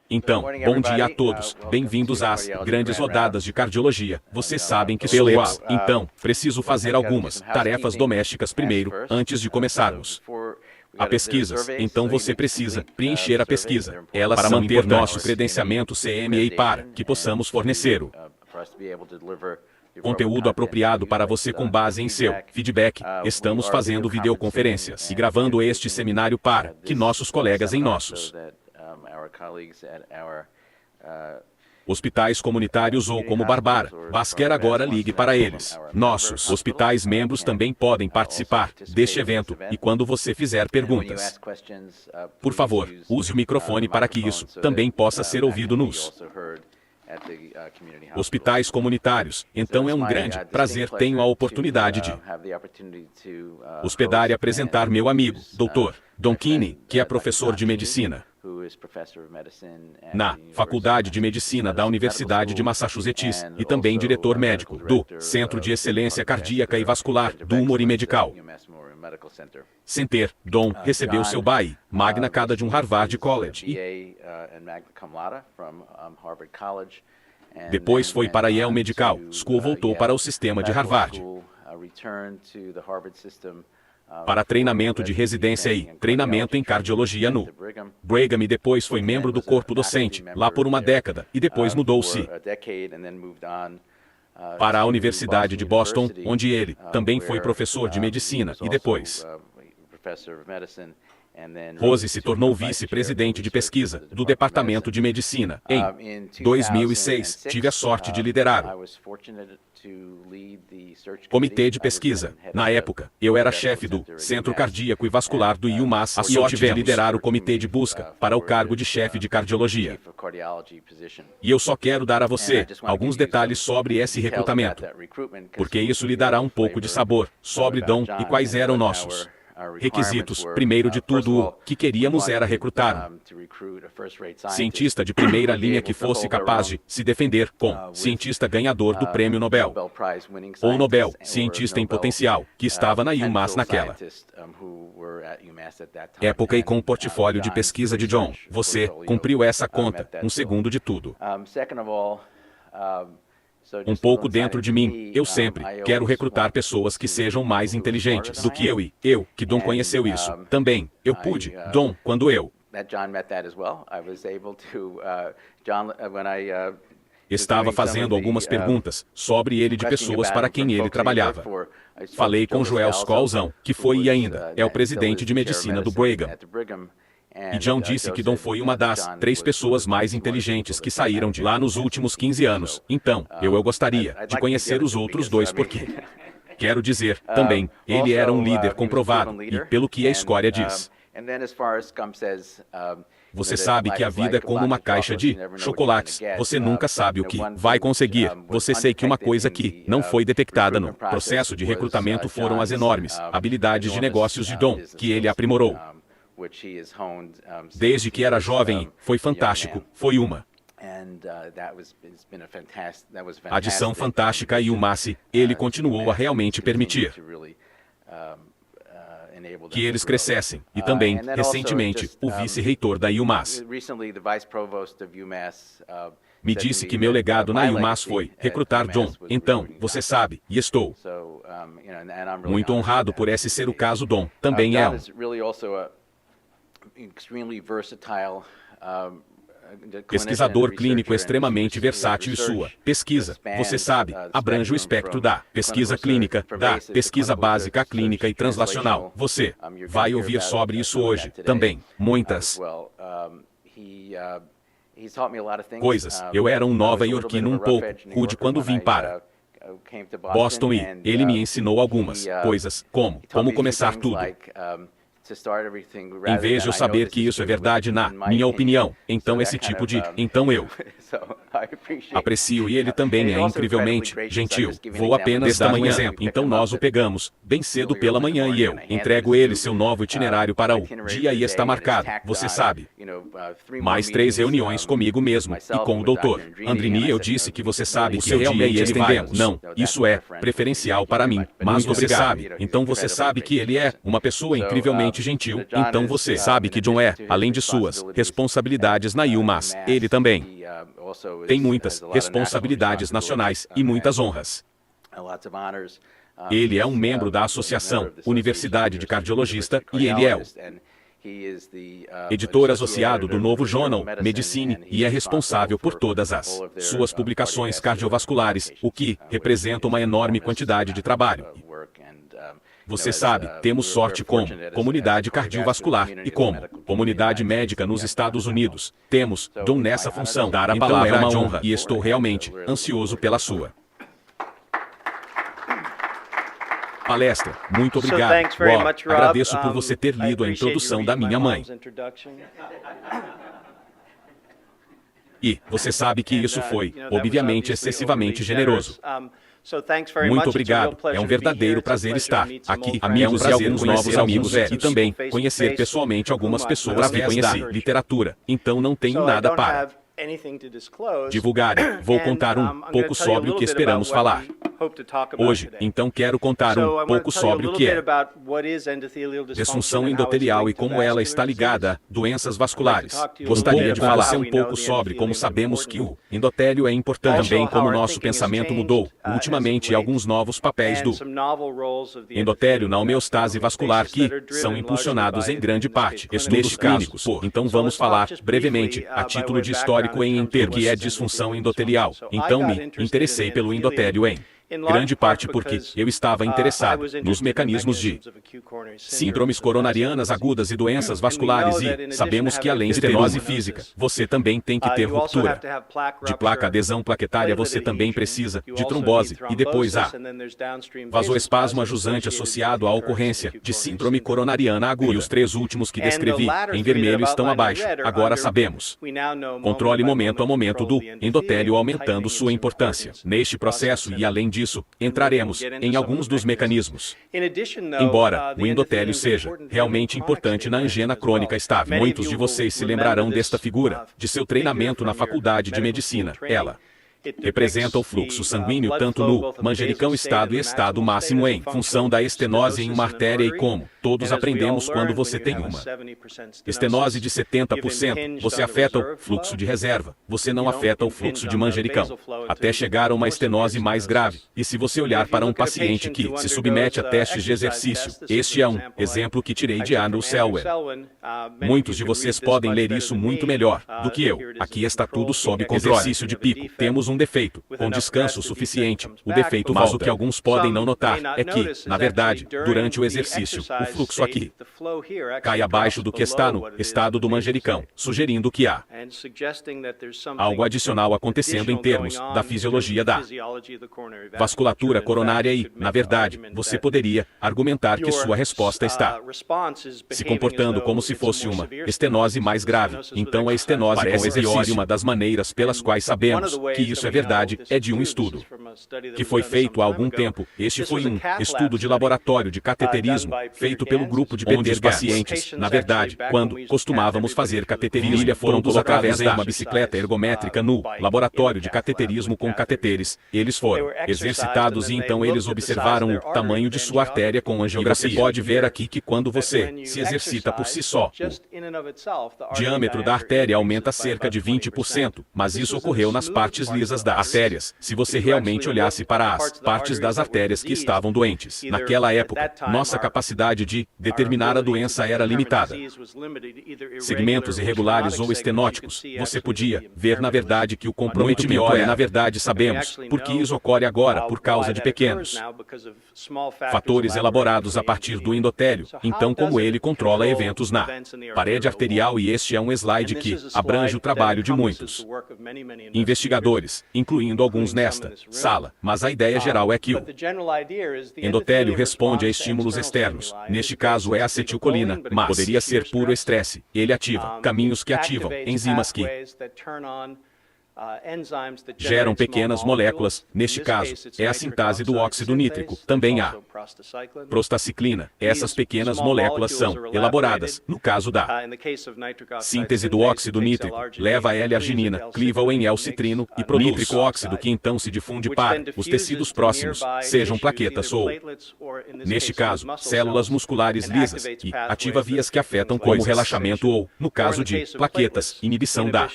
Então, bom dia a todos. Bem-vindos às grandes rodadas de cardiologia. Vocês sabem que sou uau. Então, preciso fazer algumas tarefas domésticas primeiro, antes de começarmos. Há pesquisas, então você precisa preencher a pesquisa. Elas para manter nosso credenciamento CMA para que possamos fornecer o conteúdo apropriado para você com base em seu feedback. Estamos fazendo videoconferências e gravando este seminário para que nossos colegas em nossos hospitais comunitários ou como Barbara Basquer agora ligue para eles. Nossos hospitais membros também podem participar deste evento e quando você fizer perguntas, por favor, use o microfone para que isso também possa ser ouvido nos hospitais comunitários. Então é um grande prazer tenho a oportunidade de hospedar e apresentar meu amigo, Dr. Don Kinney, que é professor de medicina na Faculdade de Medicina da Universidade de Massachusetts e também diretor médico do Centro de Excelência Cardíaca e Vascular do Emory Medical Center. Don recebeu seu BA Magna Carta de Harvard College e depois foi para Yale Medical School, voltou para o sistema de Harvard para treinamento de residência e treinamento em cardiologia no Brigham e depois foi membro do corpo docente lá por uma década e depois mudou-se para a Universidade de Boston, onde ele também foi professor de medicina e depois Rose se tornou vice-presidente de pesquisa do Departamento de Medicina. Em 2006, tive a sorte de liderar o comitê de pesquisa. Na época, eu era chefe do Centro Cardíaco e Vascular do UMass e eu tive de liderar o comitê de busca para o cargo de chefe de cardiologia. E eu só quero dar a você alguns detalhes sobre esse recrutamento, porque isso lhe dará um pouco de sabor sobre Don e quais eram nossos requisitos. Primeiro de tudo, o que queríamos era recrutar um cientista de primeira linha que fosse capaz de se defender com cientista ganhador do Prêmio Nobel ou Nobel, cientista em potencial, que estava na UMass naquela época e com o portfólio de pesquisa de John. Você cumpriu essa conta. Um segundo de tudo. Um pouco dentro de mim, eu sempre quero recrutar pessoas que sejam mais inteligentes do que eu e eu, que Don conheceu isso. Também, eu pude, Don, quando eu estava fazendo algumas perguntas sobre ele de pessoas para quem ele trabalhava. Falei com Joel Scholzão, que foi e ainda é o presidente de medicina do Brigham. E John disse que Don foi uma das 3 pessoas mais inteligentes que saíram de lá nos últimos 15 anos. Então, eu gostaria de conhecer os outros 2 porque quero dizer, também, ele era um líder comprovado, e pelo que a escória diz. Você sabe que a vida é como uma caixa de chocolates. Você nunca sabe o que vai conseguir. Você sei que uma coisa que não foi detectada no processo de recrutamento foram as enormes habilidades de negócios de Don, que ele aprimorou desde que era jovem. Foi fantástico. Foi uma adição fantástica e o UMass, ele continuou a realmente permitir que eles crescessem. E também, recentemente, o vice-reitor da UMass me disse que meu legado na UMass foi recrutar John. Então, você sabe, e estou muito honrado por esse ser o caso. Don também é um pesquisador clínico extremamente versátil e sua pesquisa, você sabe, abrange o espectro da pesquisa clínica, da pesquisa básica clínica e translacional. Você vai ouvir sobre isso hoje também. Muitas coisas. Eu era um nova-iorquino um pouco rude quando vim para Boston e ele me ensinou algumas coisas, como começar tudo. Em vez de eu saber que isso é verdade na minha opinião, então esse tipo de... Então eu aprecio e ele também é incrivelmente gentil. Vou apenas dar um exemplo. Então nós o pegamos bem cedo pela manhã e eu entrego ele seu novo itinerário para o dia e está marcado. Você sabe, mais 3 reuniões comigo mesmo e com o Dr. Andrini. Eu disse que você sabe que realmente ele vai. Não, isso é preferencial para mim, mas você sabe. Então você sabe que ele é uma pessoa incrivelmente extremamente gentil. Então você sabe que John além de suas responsabilidades na UMass, ele também tem muitas responsabilidades nacionais e muitas honras. Ele é um membro da Associação Universidade de Cardiologista e ele é o editor associado do novo Journal Medicine e é responsável por todas as suas publicações cardiovasculares, o que representa uma enorme quantidade de trabalho. Você sabe, temos sorte como comunidade cardiovascular e como comunidade médica nos Estados Unidos. Temos John nessa função. Dar a palavra é uma honra e estou realmente ansioso pela sua palestra. Muito obrigado. Agradeço por você ter lido a introdução da minha mãe. E você sabe que isso foi, obviamente, excessivamente generoso. Muito obrigado. É um verdadeiro prazer estar aqui. Amigos e alguns novos amigos e também conhecer pessoalmente algumas pessoas através da literatura. Então não tenho nada para divulgar. Vou contar um pouco sobre o que esperamos falar hoje. Então quero contar um pouco sobre o que é disfunção endotelial e como ela está ligada a doenças vasculares. Gostaria de falar um pouco sobre como sabemos que o endotélio é importante, também como nosso pensamento mudou ultimamente e alguns novos papéis do endotélio na homeostase vascular que são impulsionados em grande parte estudos clínicos. Então vamos falar brevemente a título de histórico em termos que é disfunção endotelial. Então me interessei pelo endotélio em grande parte porque eu estava interessado nos mecanismos de síndromes coronarianas agudas e doenças vasculares e sabemos que além de estenose física, você também tem que ter ruptura de placa, adesão plaquetária, você também precisa de trombose e depois há vasoespasmo ajusante associado à ocorrência de síndrome coronariana aguda. E os três últimos que descrevi em vermelho estão abaixo. Agora sabemos. Controle momento a momento do endotélio aumentando sua importância neste processo e além disso, entraremos em alguns dos mecanismos. Embora o endotélio seja realmente importante na angina crônica estável, muitos de vocês se lembrarão desta figura de seu treinamento na faculdade de medicina. Ela representa o fluxo sanguíneo tanto no manjericão estado e estado máximo em função da estenose em uma artéria e como todos aprendemos quando você tem uma estenose de 70%, você afeta o fluxo de reserva, você não afeta o fluxo de manjericão, até chegar a uma estenose mais grave. E se você olhar para um paciente que se submete a testes de exercício, este é um exemplo que tirei de Andrew Selwyn. Muitos de vocês podem ler isso muito melhor do que eu. Aqui está tudo sob controle. Exercício de pico. Temos um defeito, com descanso suficiente, o defeito mas o que alguns podem não notar é que, na verdade, durante o exercício, o fluxo aqui cai abaixo do que está no estado do manjericão, sugerindo que há algo adicional acontecendo em termos da fisiologia da vasculatura coronária e, na verdade, você poderia argumentar que sua resposta está se comportando como se fosse uma estenose mais grave. Então a estenose com exercício, uma das maneiras pelas quais sabemos que isso é verdade, é de um estudo que foi feito há algum tempo. Este foi um estudo de laboratório de cateterismo, feito pelo grupo de PT pacientes. Na verdade, quando costumávamos fazer cateterismo, foram através de uma bicicleta ergométrica no laboratório de cateterismo com cateteres. Eles foram exercitados e então eles observaram o tamanho de sua artéria com angiografia. Você pode ver aqui que quando você se exercita por si só, o diâmetro da artéria aumenta cerca de 20%, mas isso ocorreu nas partes lisas das artérias. Se você realmente olhasse para as partes das artérias que estavam doentes, naquela época, nossa capacidade de determinar a doença era limitada. Segmentos irregulares ou estenóticos, você podia ver na verdade que o comprometimento na verdade sabemos, porque isso ocorre agora por causa de pequenos fatores elaborados a partir do endotélio, então como ele controla eventos na parede arterial e este é um slide que abrange o trabalho de muitos investigadores, incluindo alguns nesta sala, mas a ideia geral é que o endotélio responde a estímulos externos, neste caso é a acetilcolina, mas poderia ser puro estresse. Ele ativa caminhos que ativam enzimas que geram pequenas moléculas, neste caso, é a sintase do óxido nítrico, também a prostaciclina. Essas pequenas moléculas são elaboradas, no caso da síntese do óxido nítrico, leva a L-arginina, cliva-o em L-citrino e produz nítrico óxido que então se difunde para os tecidos próximos, sejam plaquetas ou, neste caso, células musculares lisas, e ativa vias que afetam como relaxamento ou, no caso de plaquetas, inibição da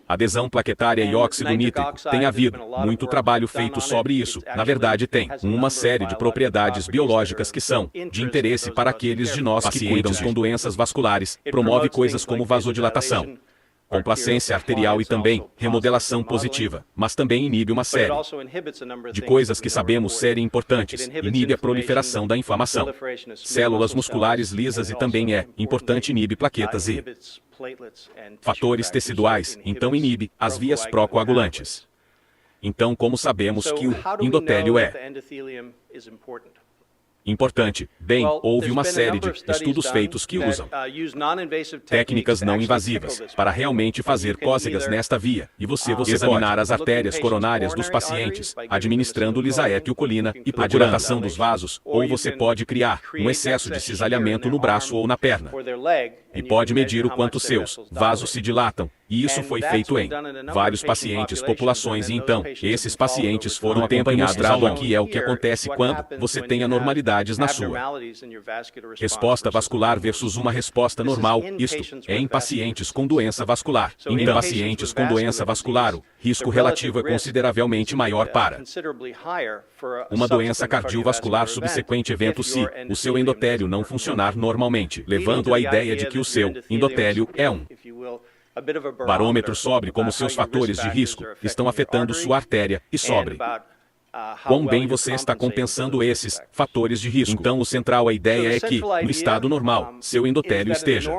adesão plaquetária e óxido nítrico. Tem havido muito trabalho feito sobre isso. Na verdade, tem uma série de propriedades biológicas que são de interesse para aqueles de nós que cuidam com doenças vasculares. Promove coisas como vasodilatação, complacência arterial e também remodelação positiva, mas também inibe uma série de coisas que sabemos serem importantes. Inibe a proliferação da inflamação, células musculares lisas e também é importante inibe plaquetas e fatores teciduais, então inibe as vias pró-coagulantes. Então, como sabemos que o endotélio é importante? Bem, houve uma série de estudos feitos que usam técnicas não invasivas para realmente fazer cócegas nesta via, e você examinar as artérias coronárias dos pacientes, administrando-lhes a etilcolina e a dilatação dos vasos, ou você pode criar um excesso de cisalhamento no braço ou na perna, e pode medir o quanto seus vasos se dilatam. E isso foi feito em vários pacientes, populações, e então, esses pacientes foram acompanhados ao longo. Aqui é o que acontece quando você tem anormalidades na sua resposta vascular versus uma resposta normal. Isto é em pacientes com doença vascular. Em pacientes com doença vascular, o risco relativo é consideravelmente maior para uma doença cardiovascular subsequente evento se o seu endotélio não funcionar normalmente, levando à ideia de que o seu endotélio é um barômetro sobre como seus fatores de risco estão afetando sua artéria e sobre quão bem você está compensando esses fatores de risco. Então, o central, a ideia é que, no estado normal, seu endotélio esteja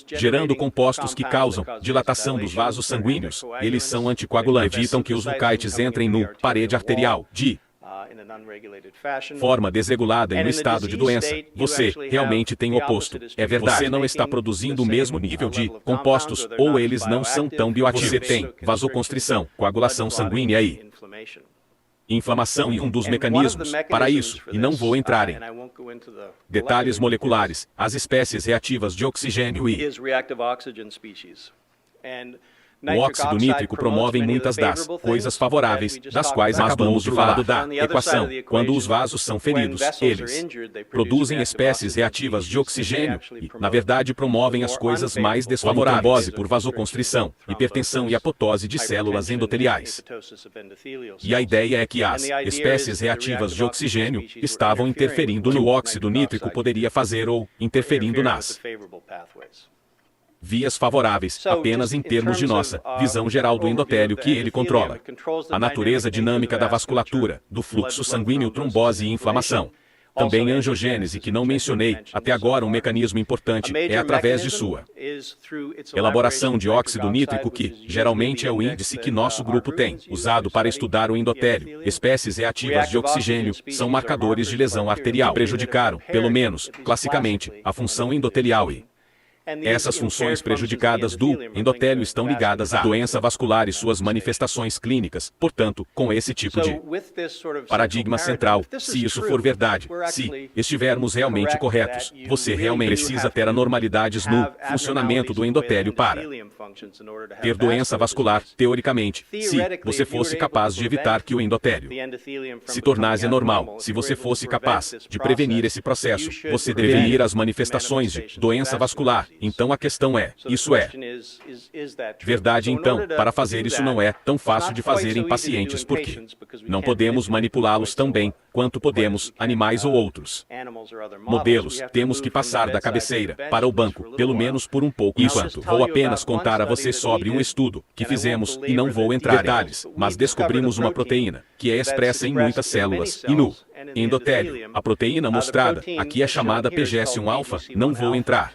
gerando compostos que causam dilatação dos vasos sanguíneos. Eles são anticoagulantes, evitam que os leucites entrem no parede arterial de forma desregulada e no estado de doença, você realmente tem o oposto. É verdade. Você não está produzindo o mesmo nível de compostos, ou eles não são tão bioativos. Você tem vasoconstrição, coagulação sanguínea e inflamação, e um dos mecanismos para isso, e não vou entrar em detalhes moleculares, as espécies reativas de oxigênio e o óxido nítrico promovem muitas das coisas favoráveis, das quais acabamos de falar da equação. Quando os vasos são feridos, eles produzem espécies reativas de oxigênio e, na verdade, promovem as coisas mais desfavoráveis, trombose por vasoconstrição, hipertensão e apoptose de células endoteliais. E a ideia é que as espécies reativas de oxigênio estavam interferindo no óxido nítrico, poderia fazer ou interferindo nas vias favoráveis, apenas em termos de nossa visão geral do endotélio, que ele controla a natureza dinâmica da vasculatura, do fluxo sanguíneo, trombose e inflamação. Também angiogênese, que não mencionei até agora. Um mecanismo importante é através de sua elaboração de óxido nítrico, que geralmente é o índice que nosso grupo tem usado para estudar o endotélio. Espécies reativas de oxigênio são marcadores de lesão arterial que prejudicaram, pelo menos classicamente, a função endotelial, e essas funções prejudicadas do endotélio estão ligadas à doença vascular e suas manifestações clínicas. Portanto, com esse tipo de paradigma central, se isso for verdade, se estivermos realmente corretos, você realmente precisa ter anormalidades no funcionamento do endotélio para ter doença vascular. Teoricamente, se você fosse capaz de evitar que o endotélio se tornasse anormal, se você fosse capaz de prevenir esse processo, você deveria prevenir as manifestações de doença vascular. Então a questão é, isso é verdade? Então, para fazer isso não é tão fácil de fazer em pacientes, porque não podemos manipulá-los tão bem quanto podemos animais ou outros modelos. Temos que passar da cabeceira para o banco, pelo menos por um pouco. Enquanto vou apenas contar a você sobre um estudo que fizemos, e não vou entrar em detalhes, mas descobrimos uma proteína que é expressa em muitas células e no endotélio. A proteína mostrada aqui é chamada PGS1-alfa. Não vou entrar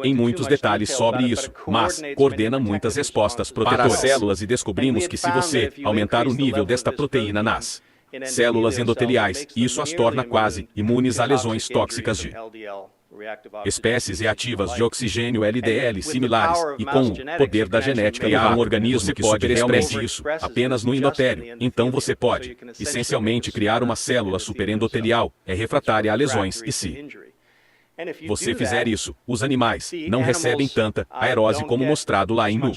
em muitos detalhes sobre isso, mas coordena muitas respostas protetoras para as células, e descobrimos que se você aumentar o nível desta proteína nas células endoteliais, isso as torna quase imunes a lesões tóxicas de espécies reativas de oxigênio LDL similares, e com o poder da genética criar um organismo que pode realmente isso, apenas no endotélio. Então você pode, essencialmente, criar uma célula superendotelial, refratária a lesões, e se você fizer isso, os animais não recebem tanta aerose como mostrado lá em no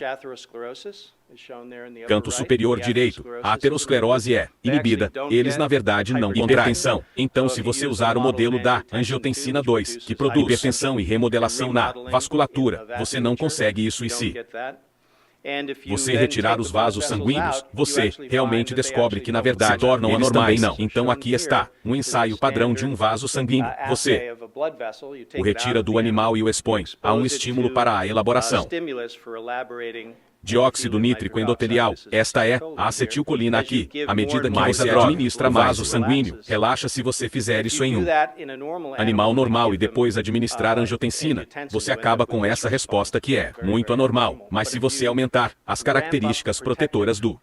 canto superior direito. A aterosclerose é inibida, eles na verdade não contraem. Hipertensão. Então se você usar o modelo da angiotensina 2, que produz hipertensão e remodelação na vasculatura, você não consegue isso e se você retirar os vasos sanguíneos, você realmente descobre que na verdade se tornam anormais. Não. Então aqui está, um ensaio padrão de um vaso sanguíneo. Você o retira do animal e o expõe a um estímulo para a elaboração. Dióxido nítrico endotelial, esta é a acetilcolina aqui. À medida que você administra vaso sanguíneo, relaxa se você fizer isso em um animal normal e depois administrar angiotensina, você acaba com essa resposta que é muito anormal. Mas se você aumentar as características protetoras do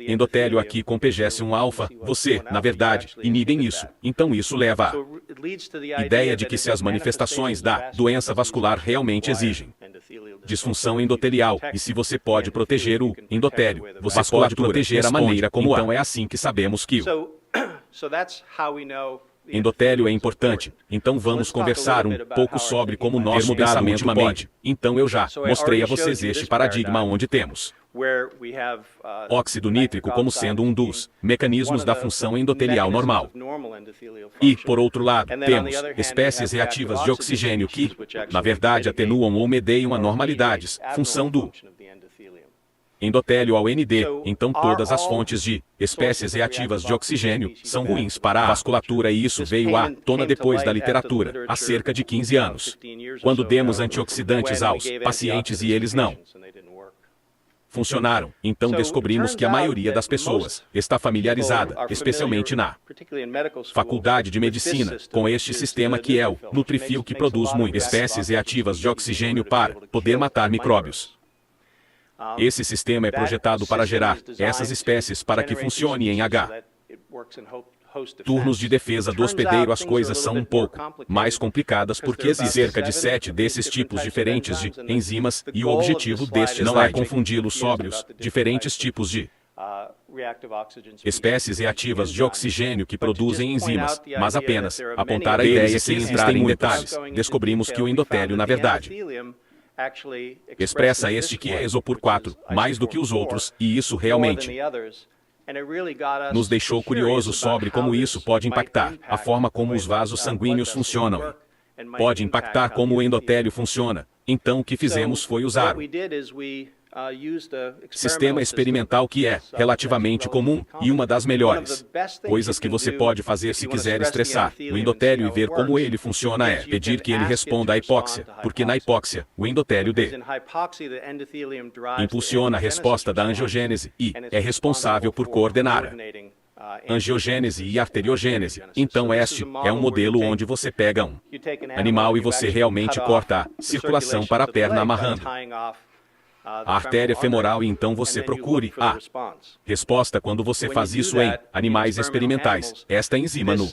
endotélio aqui com PGS1-alfa, você, na verdade, inibem isso. Então isso leva à ideia de que se as manifestações da doença vascular realmente exigem disfunção endotelial, e se você pode proteger o endotélio, você pode proteger a maneira como então é assim que sabemos que o endotélio é importante. Então vamos conversar um pouco sobre como nós mudar ultimamente. Então eu já mostrei a vocês este paradigma onde temos óxido nítrico como sendo um dos mecanismos da função endotelial normal. E, por outro lado, temos espécies reativas de oxigênio que, na verdade, atenuam ou medeiam anormalidades, função do endotélio ao ND. Então todas as fontes de espécies reativas de oxigênio são ruins para a vasculatura e isso veio à tona depois da literatura, há cerca de 15 anos. Quando demos antioxidantes aos pacientes e eles não funcionaram, então descobrimos que a maioria das pessoas está familiarizada, especialmente na faculdade de medicina, com este sistema que é o Nutrifil que produz muitas espécies reativas de oxigênio para poder matar micróbios. Esse sistema é projetado para gerar essas espécies para que funcione em H. Turnos de defesa do hospedeiro. As coisas são um pouco mais complicadas porque existem cerca de 7 desses tipos diferentes de enzimas e o objetivo deste não é confundi-los sóbrios, diferentes tipos de espécies reativas de oxigênio que produzem enzimas, mas apenas apontar a ideia sem entrar em detalhes. Descobrimos que o endotélio na verdade expressa este que é Exopur 4, mais do que os outros, e isso realmente nos deixou curiosos sobre como isso pode impactar a forma como os vasos sanguíneos funcionam. Pode impactar como o endotélio funciona. Então o que fizemos foi usar o sistema experimental que é relativamente comum e uma das melhores coisas que você pode fazer se quiser estressar o endotélio e ver como ele funciona é pedir que ele responda à hipóxia, porque na hipóxia, o endotélio impulsiona a resposta da angiogênese e é responsável por coordenar a angiogênese e arteriogênese. Então este é um modelo onde você pega um animal e você realmente corta a circulação para a perna amarrando a artéria femoral e então você procure a resposta quando você faz isso em animais experimentais. Esta enzima no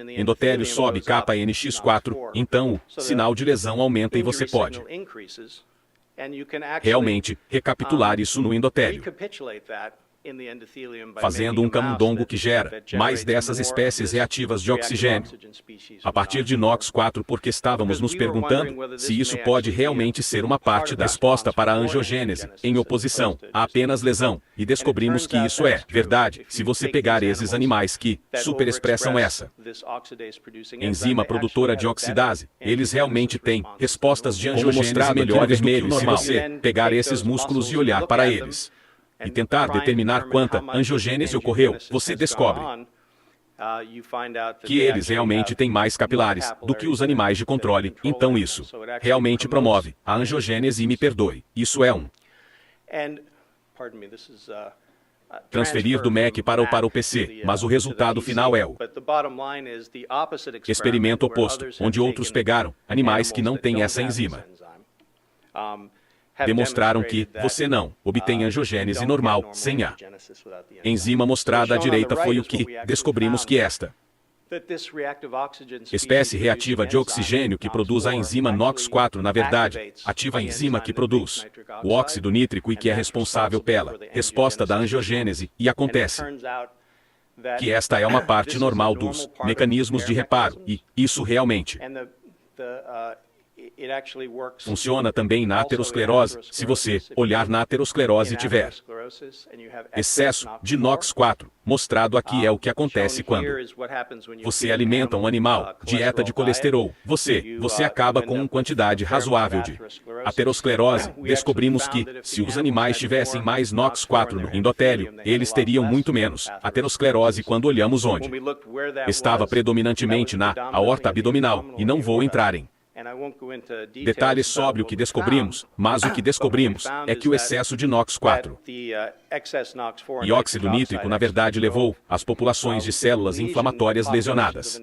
endotélio sobe KNX4, então o sinal de lesão aumenta e você pode realmente recapitular isso no endotélio, fazendo um camundongo que gera mais dessas espécies reativas de oxigênio a partir de NOx4, porque estávamos nos perguntando se isso pode realmente ser uma parte da resposta para a angiogênese, em oposição a apenas lesão, e descobrimos que isso é verdade se você pegar esses animais que superexpressam essa enzima produtora de oxidase, eles realmente têm respostas de angiogênese melhores do que o normal. Se você pegar esses músculos e olhar para eles e tentar determinar quanta angiogênese ocorreu, você descobre que eles realmente têm mais capilares do que os animais de controle. Então isso realmente promove a angiogênese e me perdoe. Isso é um transferir do MEC para o PC, mas o resultado final é o experimento oposto, onde outros pegaram animais que não têm essa enzima. Demonstraram que você não obtém angiogênese normal sem a enzima mostrada à direita. Foi o que descobrimos que esta Espécie reativa de oxigênio que produz a enzima NOx4, na verdade, ativa a enzima que produz o óxido nítrico e que é responsável pela resposta da angiogênese, e acontece que esta é uma parte normal dos mecanismos de reparo, e isso realmente funciona também na aterosclerose. Se você olhar na aterosclerose e tiver excesso de NOx4, mostrado aqui é o que acontece quando você alimenta um animal, dieta de colesterol. Você acaba com uma quantidade razoável de aterosclerose. Descobrimos que, se os animais tivessem mais NOx4 no endotélio, eles teriam muito menos aterosclerose quando olhamos onde estava predominantemente na aorta abdominal, e não vou entrar em detalhes sobre o que descobrimos, mas o que descobrimos é que o excesso de NOx4 e óxido nítrico na verdade levou as populações de células inflamatórias lesionadas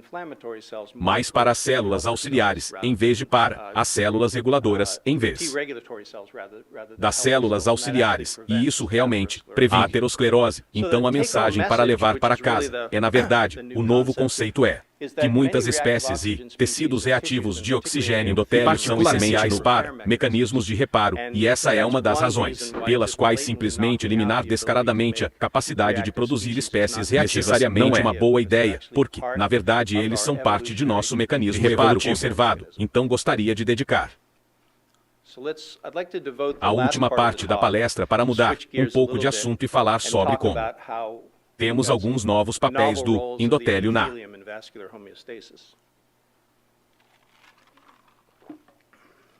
mais para as células auxiliares, em vez de para as células reguladoras, em vez das células auxiliares, e isso realmente previne a aterosclerose. Então a mensagem para levar para casa é, na verdade, o novo conceito é que muitas espécies e tecidos reativos de oxigênio endotélio são essenciais para mecanismos de reparo, e essa é uma das razões pelas quais simplesmente eliminar descaradamente a capacidade de produzir espécies reativas necessariamente uma boa ideia, porque, na verdade, eles são parte de nosso mecanismo de reparo conservado. Então gostaria de dedicar a última parte da palestra para mudar um pouco de assunto e falar sobre como temos alguns novos papéis do endotélio na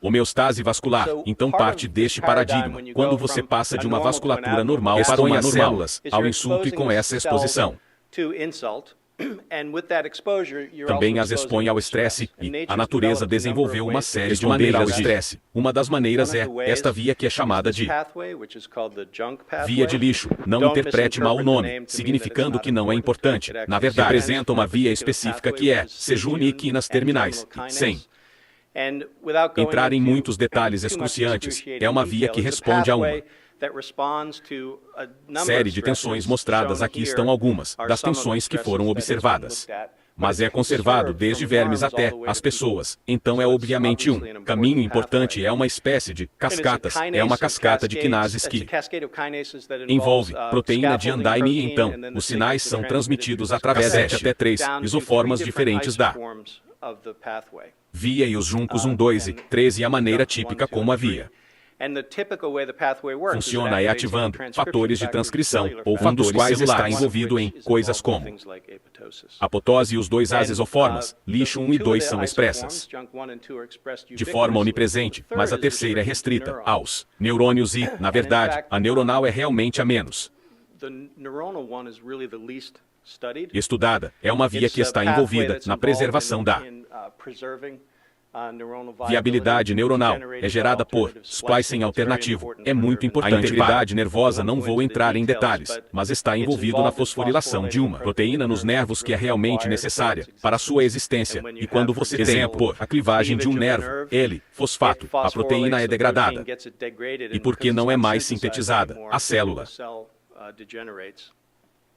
homeostase vascular. Então parte deste paradigma, quando você passa de uma vasculatura normal para uma células ao insulto, e com essa exposição também as expõe ao estresse, e a natureza desenvolveu uma série de maneiras de estresse. Uma das maneiras é esta via que é chamada de via de lixo. Não interprete mal o nome, significando que não é importante. Na verdade, representa uma via específica que é sejuniquinas terminais, sem entrar em muitos detalhes excruciantes. É uma via que responde a uma série de tensões mostradas. Aqui estão algumas das tensões que foram observadas. Mas é conservado desde vermes até as pessoas. Então é obviamente um caminho importante. É uma espécie de cascatas. É uma cascata de quinases que envolve proteína de andaime, e então os sinais são transmitidos através de 7 até 3 isoformas diferentes da via, e os juncos 1, 2 e 3, e a maneira típica como a via funciona é ativando fatores de transcrição, ou fatores dos quais está envolvido em coisas como apoptose, e os 2 as isoformas, lixo 1 e 2, são expressas de forma onipresente, mas a terceira é restrita aos neurônios e, na verdade, a neuronal é realmente a menos estudada. É uma via que está envolvida na preservação da viabilidade neuronal. É gerada por splicing alternativo. É muito importante. A integridade nervosa, não vou entrar em detalhes, mas está envolvido na fosforilação de uma proteína nos nervos que é realmente necessária para sua existência. E quando você tem, por a clivagem de um nervo, fosfato, a proteína é degradada. E porque não é mais sintetizada, a célula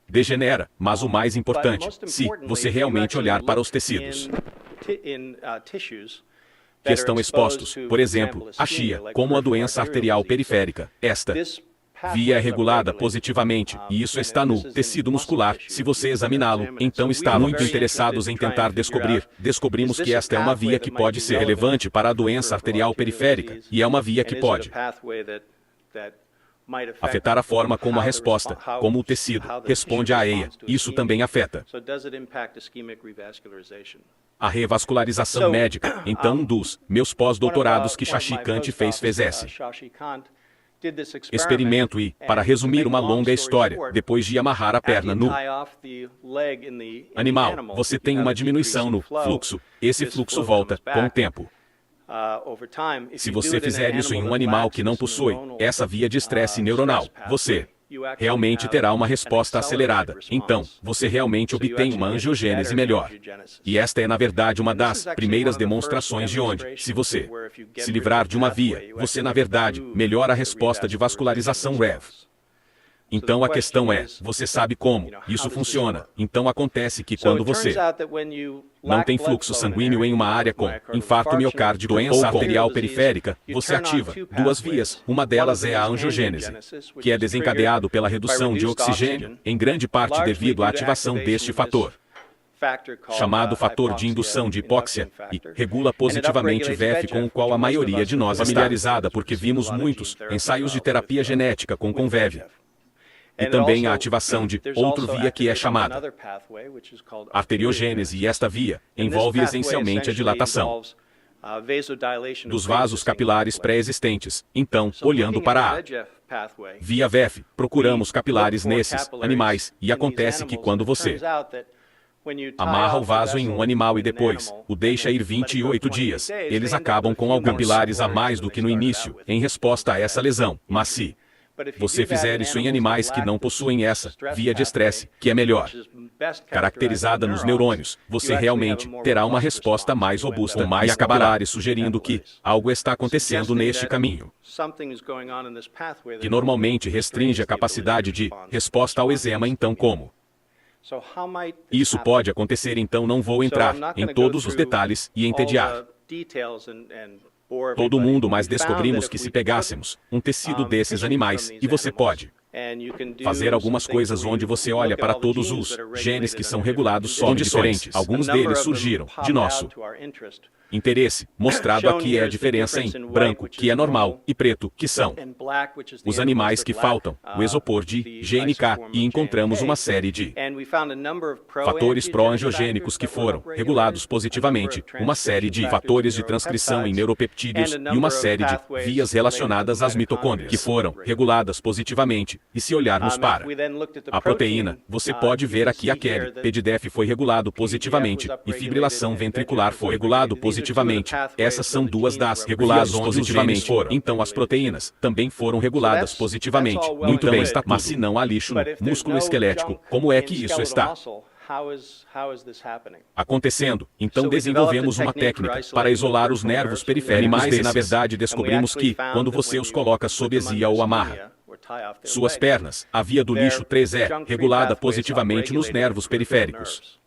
degenera. Mas o mais importante, se você realmente olhar para os tecidos que estão expostos, por exemplo, a chia, como a doença arterial periférica, esta via é regulada positivamente, e isso está no tecido muscular. Se você examiná-lo, então está muito interessados em tentar descobrir. Descobrimos que esta é uma via que pode ser relevante para a doença arterial periférica, e é uma via que pode afetar a forma como a resposta, como o tecido, responde à EIA. Isso também afeta a revascularização médica. Então, um dos meus pós-doutorados que Shashi Kant fez esse experimento e, para resumir uma longa história, depois de amarrar a perna no animal, você tem uma diminuição no fluxo. Esse fluxo volta com o tempo. Se você fizer isso em um animal que não possui essa via de estresse neuronal, você realmente terá uma resposta acelerada. Então, você realmente obtém uma angiogênese melhor. E esta é, na verdade, uma das primeiras demonstrações de onde, se você se livrar de uma via, você, na verdade, melhora a resposta de vascularização REV. Então a questão é, você sabe como isso funciona. Então acontece que quando você não tem fluxo sanguíneo em uma área com infarto miocárdico, doença arterial periférica, você ativa duas vias. Uma delas é a angiogênese, que é desencadeado pela redução de oxigênio, em grande parte devido à ativação deste fator, chamado fator de indução de hipóxia, e regula positivamente VEF, com o qual a maioria de nós está familiarizada porque vimos muitos ensaios de terapia genética com Convev. E também a ativação de outra via que é chamada arteriogênese, e esta via envolve essencialmente a dilatação dos vasos capilares pré-existentes. Então, olhando para a via VEF, procuramos capilares nesses animais, e acontece que quando você amarra o vaso em um animal e depois o deixa ir 28 dias, eles acabam com alguns capilares a mais do que no início, em resposta a essa lesão. Mas se você fizer isso em animais que não possuem essa via de estresse, que é melhor caracterizada nos neurônios, você realmente terá uma resposta mais robusta com mais capilares, sugerindo que algo está acontecendo neste caminho, que normalmente restringe a capacidade de resposta ao eczema. Então, como isso pode acontecer? Então não vou entrar em todos os detalhes e entediar todo mundo, mas descobrimos que se pegássemos um tecido desses animais, e você pode fazer algumas coisas onde você olha para todos os genes que são regulados só diferentes. Alguns deles surgiram de nosso interesse. Mostrado aqui é a diferença em branco, que é normal, e preto, que são os animais que faltam o isopor de GNK, e encontramos uma série de fatores pró-angiogênicos que foram regulados positivamente, uma série de fatores de transcrição em neuropeptídeos e uma série de vias relacionadas às mitocôndrias que foram reguladas positivamente. E se olharmos para a proteína, você pode ver aqui aquele PDDF foi regulado positivamente, e fibrilação ventricular foi regulado positivamente. Essas são duas das reguladas positivamente. Então as proteínas também foram reguladas positivamente. Muito bem, está tudo. Mas se não há lixo no músculo esquelético, como é que isso está acontecendo? Então desenvolvemos uma técnica para isolar os nervos periféricos desses. Na verdade, descobrimos que, quando você os coloca sob esia ou amarra suas pernas, a via do lixo 3 é regulada positivamente nos nervos periféricos.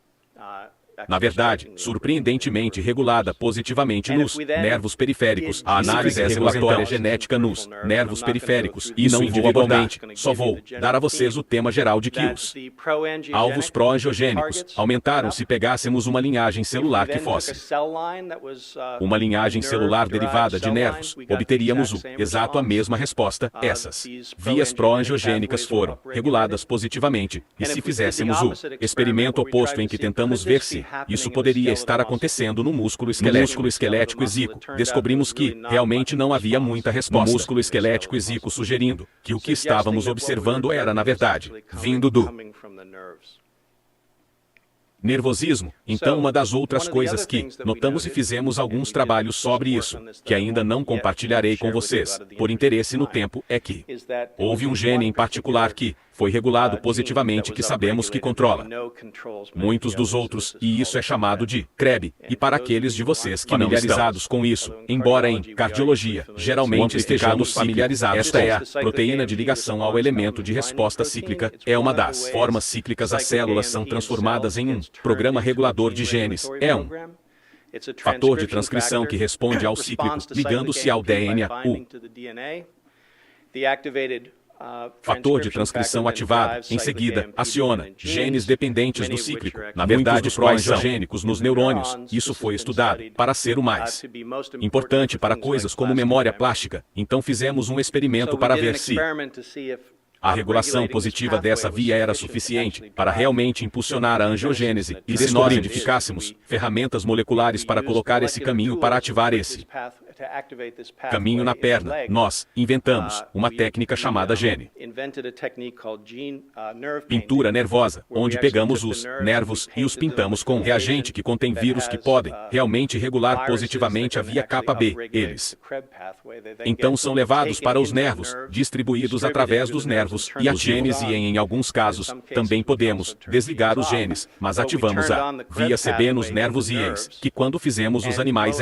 Na verdade, surpreendentemente regulada positivamente nos nervos periféricos. A análise é regulatória genética nos nervos periféricos, e não individualmente. Só vou dar a vocês o tema geral de que os alvos pró-angiogênicos aumentaram se pegássemos uma linhagem celular que fosse uma linhagem celular derivada de nervos, obteríamos exato a mesma resposta. Essas vias pró-angiogênicas foram reguladas positivamente, e se fizéssemos o experimento oposto em que tentamos ver se isso poderia estar acontecendo no músculo esquelético exíquo, descobrimos que realmente não havia muita resposta no músculo esquelético exíquo, sugerindo que o que estávamos observando era, na verdade, vindo do nervosismo. Então, uma das outras coisas que notamos, e fizemos alguns trabalhos sobre isso, que ainda não compartilharei com vocês, por interesse no tempo, é que houve um gene em particular que foi regulado positivamente, que sabemos que controla muitos dos outros, e isso é chamado de CREB. E para aqueles de vocês que familiarizados com isso, embora em cardiologia geralmente estejamos familiarizados, esta é a proteína de ligação ao elemento de resposta cíclica, é uma das formas cíclicas. As células são transformadas em um programa regulador de genes, é um fator de transcrição que responde ao cíclico, ligando-se ao DNA. Fator de transcrição ativado, em seguida, aciona genes dependentes do cíclico. Na verdade, os pró-angiogênicos nos neurônios, isso foi estudado para ser o mais importante para coisas como memória plástica. Então fizemos um experimento para ver se a regulação positiva dessa via era suficiente para realmente impulsionar a angiogênese, e se nós identificássemos ferramentas moleculares para colocar esse caminho, para ativar esse caminho na perna, nós inventamos uma técnica chamada gene pintura nervosa, onde pegamos os nervos e os pintamos com reagente que contém vírus que podem realmente regular positivamente a via kappa B. Eles então são levados para os nervos, distribuídos através dos nervos e os genes, e em alguns casos também podemos desligar os genes, mas ativamos a via CB nos nervos, e eis que quando fizemos os animais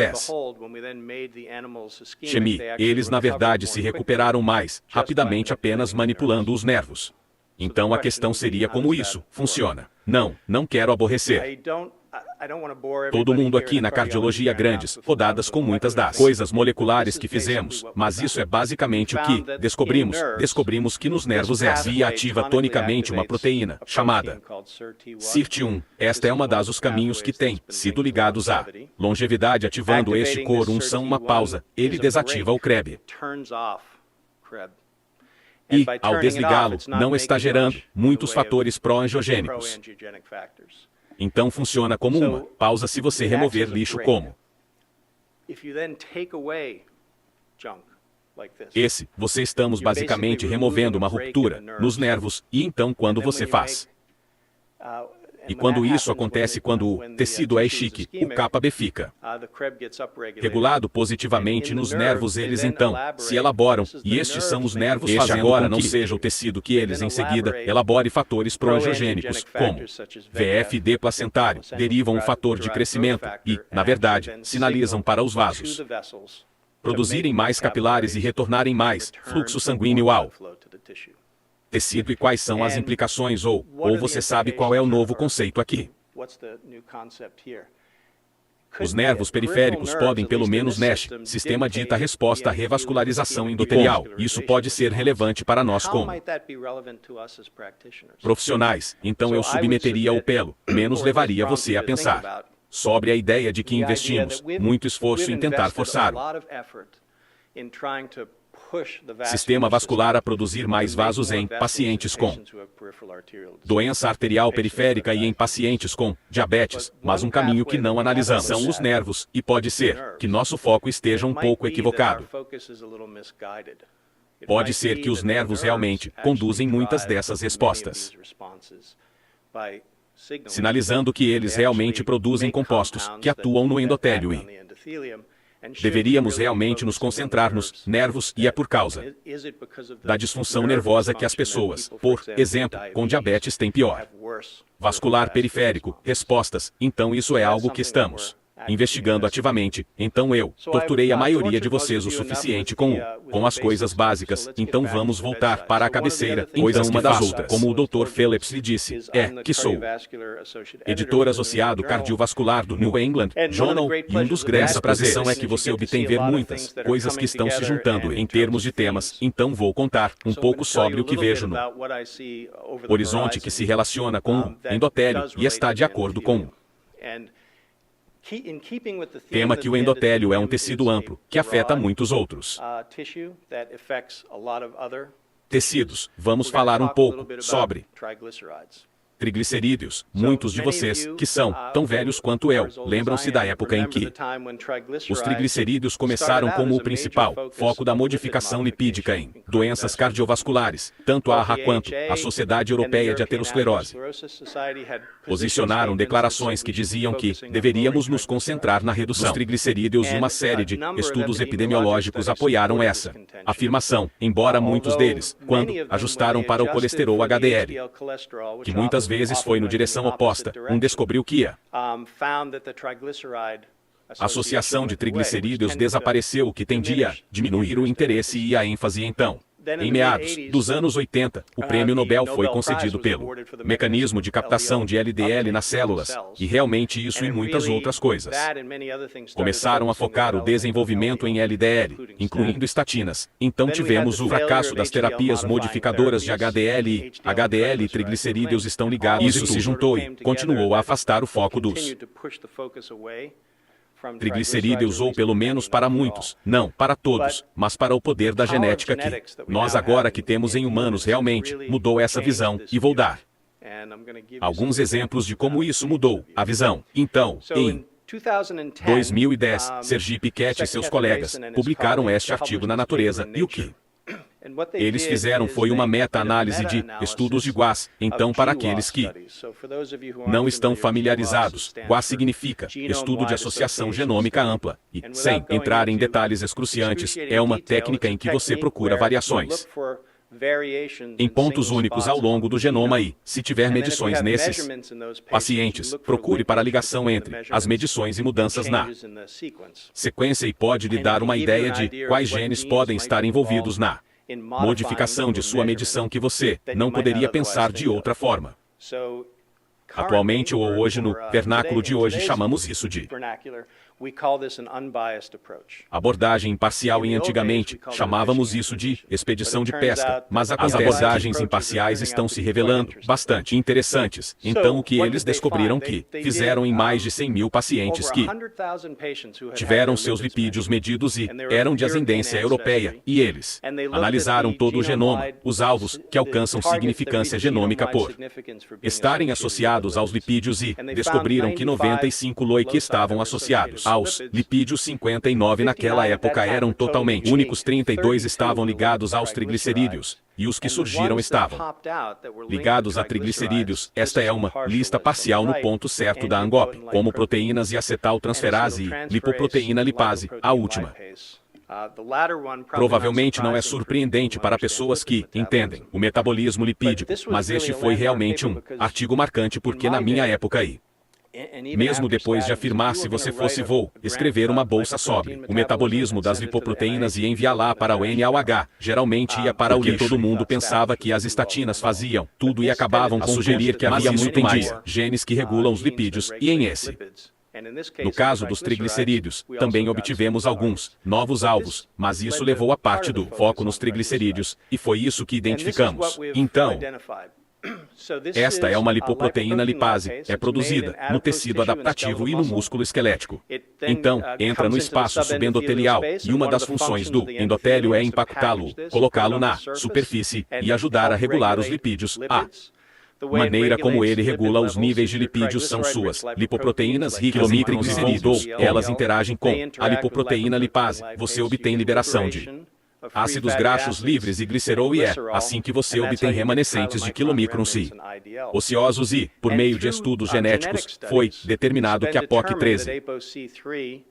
eles na verdade se recuperaram mais rapidamente apenas manipulando os nervos. Então a questão seria como isso funciona. Não quero aborrecer todo mundo aqui na cardiologia grandes rodadas com muitas das coisas moleculares que fizemos, mas isso é basicamente o que descobrimos. Descobrimos que nos nervos é via ativa tonicamente uma proteína chamada SIRT1. Esta é uma das os caminhos que tem sido ligados à longevidade. Ativando este COR1 são uma pausa, ele desativa o CREB. E, ao desligá-lo, não está gerando muitos fatores pró-angiogênicos. Então funciona como uma pausa se você remover lixo como esse. Você estamos basicamente removendo uma ruptura nos nervos, e então quando você faz. E quando isso acontece, quando o tecido é chique, o KBP fica regulado positivamente nos nervos. Eles então se elaboram, e estes são os nervos fazendo agora não seja o tecido que eles em seguida elabore fatores proangiogênicos, como VFD placentário, derivam um fator de crescimento e, na verdade, sinalizam para os vasos produzirem mais capilares e retornarem mais fluxo sanguíneo ao tecido. E quais são as implicações, ou você sabe qual é o novo conceito aqui? Os nervos periféricos podem, pelo menos NASH, sistema dita resposta à revascularização endotelial. Isso pode ser relevante para nós como profissionais. Então eu submeteria o pelo, menos levaria você a pensar sobre a ideia de que investimos muito esforço em tentar forçar o sistema vascular a produzir mais vasos em pacientes com doença arterial periférica e em pacientes com diabetes, mas um caminho que não analisamos são os nervos, e pode ser que nosso foco esteja um pouco equivocado. Pode ser que os nervos realmente conduzem muitas dessas respostas, sinalizando que eles realmente produzem compostos que atuam no endotélio e deveríamos realmente nos concentrar nos nervos, e é por causa da disfunção nervosa que as pessoas, por exemplo, com diabetes têm pior vascular periférico respostas. Então isso é algo que estamos investigando ativamente. Então eu torturei a maioria de vocês o suficiente com as coisas básicas. Então vamos voltar para a cabeceira, coisas uma das outras. Como o Dr. Phillips lhe disse, que sou editor associado cardiovascular do New England Journal, e um dos grandes prazeres é que você obtém ver muitas coisas que estão se juntando em termos de temas. Então vou contar um pouco sobre o que vejo no horizonte que se relaciona com o endotélio e está de acordo com o tema que o endotélio é um tecido amplo, que afeta muitos outros tecidos. Vamos falar um pouco sobre triglicerídeos. Muitos de vocês, que são tão velhos quanto eu, lembram-se da época em que os triglicerídeos começaram como o principal foco da modificação lipídica em doenças cardiovasculares. Tanto a AHA quanto a Sociedade Europeia de Aterosclerose posicionaram declarações que diziam que deveríamos nos concentrar na redução dos triglicerídeos, e uma série de estudos epidemiológicos apoiaram essa afirmação, embora muitos deles, quando ajustaram para o colesterol HDL, que muitas vezes foi no direção oposta, descobriu que a associação de triglicerídeos desapareceu, o que tendia a diminuir o interesse e a ênfase. Então, em meados dos anos 80, o prêmio Nobel foi concedido pelo mecanismo de captação de LDL nas células, e realmente isso e muitas outras coisas começaram a focar o desenvolvimento em LDL, incluindo estatinas. Então tivemos o fracasso das terapias modificadoras de HDL, e triglicerídeos estão ligados. Isso se juntou e continuou a afastar o foco dos triglicerídeos, ou pelo menos para muitos, não para todos, mas para o poder da genética que nós agora que temos em humanos realmente mudou essa visão, e vou dar alguns exemplos de como isso mudou a visão. Então, em 2010, Sergi Piquet e seus colegas publicaram este artigo na Natureza, e o que eles fizeram foi uma meta-análise de estudos de GWAS. Então, para aqueles que não estão familiarizados, GWAS significa Estudo de Associação Genômica Ampla, e, sem entrar em detalhes excruciantes, é uma técnica em que você procura variações em pontos únicos ao longo do genoma, e, se tiver medições nesses pacientes, procure para a ligação entre as medições e mudanças na sequência, e pode lhe dar uma ideia de quais genes podem estar envolvidos na modificação de sua medição que você não poderia pensar de outra forma. Atualmente ou hoje, no vernáculo de hoje, chamamos isso de abordagem imparcial e antigamente chamávamos isso de expedição de pesca, mas as abordagens imparciais estão se revelando bastante interessantes. Então o que eles descobriram que fizeram em mais de 100 mil pacientes que tiveram seus lipídios medidos e eram de ascendência europeia, e eles analisaram todo o genoma, os alvos que alcançam significância genômica por estarem associados aos lipídios e descobriram que 95 LOI que estavam associados aos lipídios 59 naquela época eram totalmente únicos, 32 estavam ligados aos triglicerídeos, e os que surgiram estavam ligados a triglicerídeos. Esta é uma lista parcial no ponto certo da ANGOP, como proteínas e acetaltransferase e lipoproteína lipase, a última. Provavelmente não é surpreendente para pessoas que entendem o metabolismo lipídico, mas este foi realmente um artigo marcante porque na minha época mesmo depois de afirmar se você fosse vou escrever uma bolsa sobre o metabolismo das lipoproteínas e enviá-la para o NaOH, geralmente ia para o lixo. Todo mundo pensava que as estatinas faziam tudo e acabavam a sugerir que havia muito mais genes que regulam os lipídios, e em esse no caso dos triglicerídeos, também obtivemos alguns novos alvos, mas isso levou a parte do foco nos triglicerídeos, e foi isso que identificamos. Então, esta é uma lipoproteína lipase, é produzida no tecido adaptativo e no músculo esquelético. Então, entra no espaço subendotelial, e uma das funções do endotélio é empacotá-lo, colocá-lo na superfície e ajudar a regular os lipídios. A maneira como ele regula os níveis de lipídios são suas lipoproteínas ricas em triglicerídeos. Elas interagem com a lipoproteína lipase. Você obtém liberação de ácidos graxos livres e glicerol, e é assim que você obtém remanescentes de quilomicrons e ociosos, e, por meio de estudos genéticos, foi determinado que a POC13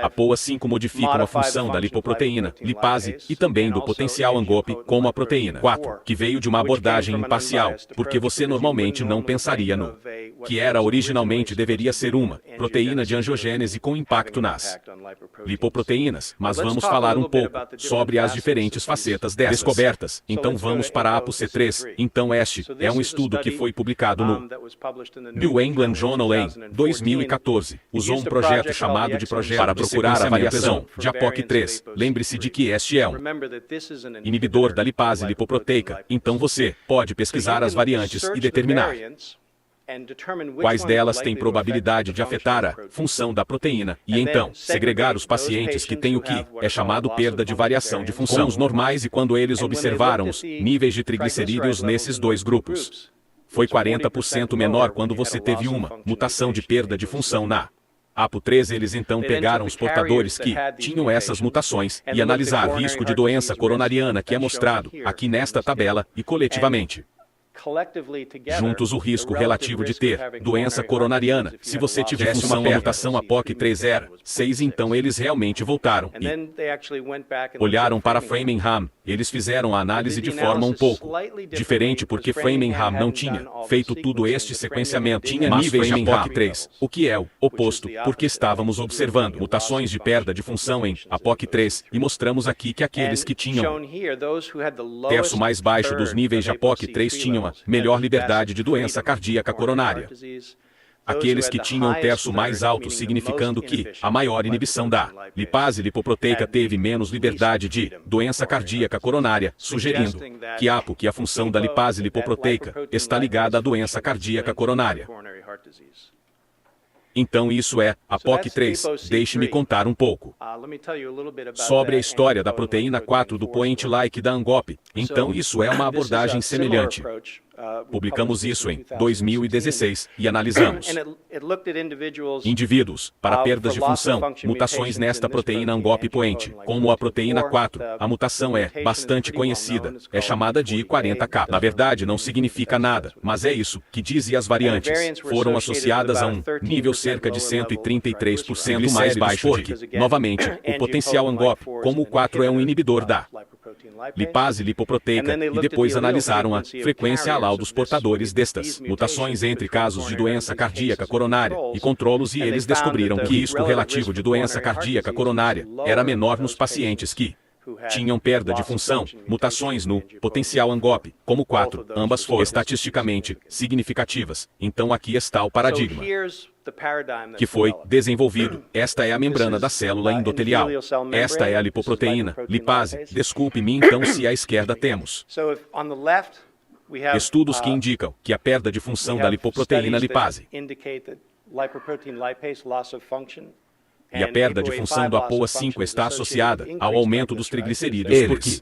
a POA5 modificam a função da lipoproteína lipase e também do potencial ANGOP como a proteína 4, que veio de uma abordagem imparcial, porque você normalmente não pensaria no que era originalmente deveria ser uma proteína de angiogênese com impacto nas lipoproteínas, mas vamos falar um pouco sobre as diferentes facetas dessas descobertas. Então vamos para a ApoC3. Então este é um estudo que foi publicado no New England Journal em 2014. Usou um projeto chamado de projeto para procurar a variação de ApoC3. Lembre-se de que este é um inibidor da lipase lipoproteica, então você pode pesquisar as variantes e determinar quais delas têm probabilidade de afetar a função da proteína, e então segregar os pacientes que têm o que é chamado perda de variação de função com os normais, e quando eles observaram os níveis de triglicerídeos nesses dois grupos, foi 40% menor quando você teve uma mutação de perda de função na APO3. Eles então pegaram os portadores que tinham essas mutações e analisaram o risco de doença coronariana que é mostrado aqui nesta tabela, e coletivamente juntos o risco relativo de ter doença coronariana, se você tivesse uma mutação APOC3 era 6, então eles realmente voltaram e olharam para Framingham. Eles fizeram a análise de forma um pouco diferente porque Framingham não tinha feito tudo este sequenciamento, tinha níveis de APOC3, o que é o oposto, porque estávamos observando mutações de perda de função em APOC3, e mostramos aqui que aqueles que tinham terço mais baixo dos níveis de APOC3 tinham a melhor liberdade de doença cardíaca coronária. Aqueles que tinham terço mais alto, significando que a maior inibição da lipase lipoproteica teve menos liberdade de doença cardíaca coronária, sugerindo que a função da lipase lipoproteica está ligada à doença cardíaca coronária. Então isso é APOC3. Deixe-me contar um pouco sobre a história da proteína 4 do point-like da ANGOP. Então isso é uma abordagem semelhante. Publicamos isso em 2016 e analisamos indivíduos para perdas de função, mutações nesta proteína ANGOP point. Como a proteína 4, a mutação é bastante conhecida, é chamada de I40K. Na verdade não significa nada, mas é isso que diz, e as variantes foram associadas a um nível cerca de 133% mais baixo porque, novamente, o potencial ANGOP, como o 4 é um inibidor da lipase lipoproteica, e depois analisaram a frequência alal dos portadores destas mutações entre casos de doença cardíaca coronária e controlos, e eles descobriram que o risco relativo de doença cardíaca coronária era menor nos pacientes que tinham perda de função, mutações no potencial ANGOP, como 4, ambas foram estatisticamente significativas. Então aqui está o paradigma que foi desenvolvido. Esta é a membrana da célula endotelial. Esta é a lipoproteína, lipase. Desculpe-me então se à esquerda temos estudos que indicam que a perda de função da lipoproteína lipase e a perda de função do APOA5 está associada ao aumento dos triglicerídeos, porque